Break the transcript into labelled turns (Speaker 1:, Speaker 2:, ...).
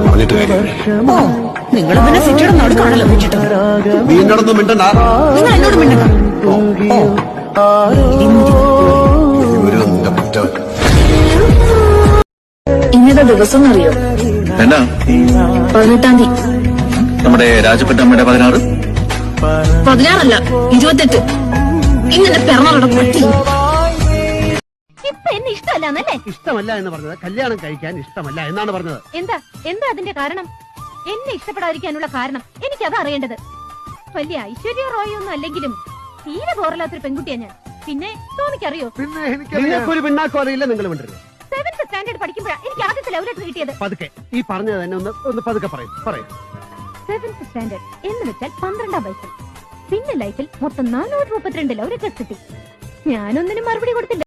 Speaker 1: പറഞ്ഞിട്ട് കാര്യമില്ല.
Speaker 2: ഓ, നിങ്ങൾ പിന്നെ സിറ്റിയുടെ നടുക്കാണല്ലോ വെച്ചിട്ട്.
Speaker 1: നീ എന്നോടൊന്നും മിണ്ടണ്ട.
Speaker 2: നിങ്ങൾ എന്നോട് മിണ്ടണ്ട. ഇന്നത്തെ ദിവസം അറിയോ?
Speaker 3: എന്നാ
Speaker 2: 18-ാം തീയതി.
Speaker 3: നമ്മുടെ രാജപ്പെട്ടമ്മയുടെ 16.
Speaker 2: 16 28. ഇങ്ങനെ പിറന്നാളുടെ പറ്റി.
Speaker 4: ഇപ്പൊ എന്നെ ഇഷ്ടമല്ലാന്നല്ലേ?
Speaker 5: ഇഷ്ടമല്ല എന്ന് പറഞ്ഞത് കല്യാണം കഴിക്കാൻ ഇഷ്ടമല്ല എന്നാണ് പറഞ്ഞത്.
Speaker 4: എന്താ അതിന്റെ കാരണം? എന്നെ ഇഷ്ടപ്പെടാതിരിക്കാനുള്ള കാരണം എനിക്കത് അറിയേണ്ടത്. വലിയ ഐശ്വര്യ റോയ് ഒന്നും അല്ലെങ്കിലും തീരെ പോറല്ലാത്തൊരു പെൺകുട്ടിയാ ഞാൻ. പിന്നെ തോന്നിക്കറിയോ?
Speaker 5: നിങ്ങൾക്കൊരു പിണ്ണാക്കോ അറിയില്ല. നിങ്ങൾ മിണ്ടരുത്.
Speaker 4: 7th സ്റ്റാൻഡേർഡ് പഠിക്കുമ്പോഴാ എനിക്ക് ആദ്യത്തെ ലവ് ലെറ്റർ കിട്ടിയത്.
Speaker 5: പതുക്കെ ഈ പറഞ്ഞത് തന്നെ ഒന്ന് പതുക്കെ പറയും.
Speaker 4: 7th സ്റ്റാൻഡേർഡ് എന്ന് വെച്ചാൽ 12ാം വയസ്സിൽ. പിന്നെ ലൈഫിൽ മൊത്തം 432 ലവ് ലെറ്റേഴ്സ് കിട്ടി. ഞാനൊന്നിനും മറുപടി കൊടുത്തില്ല.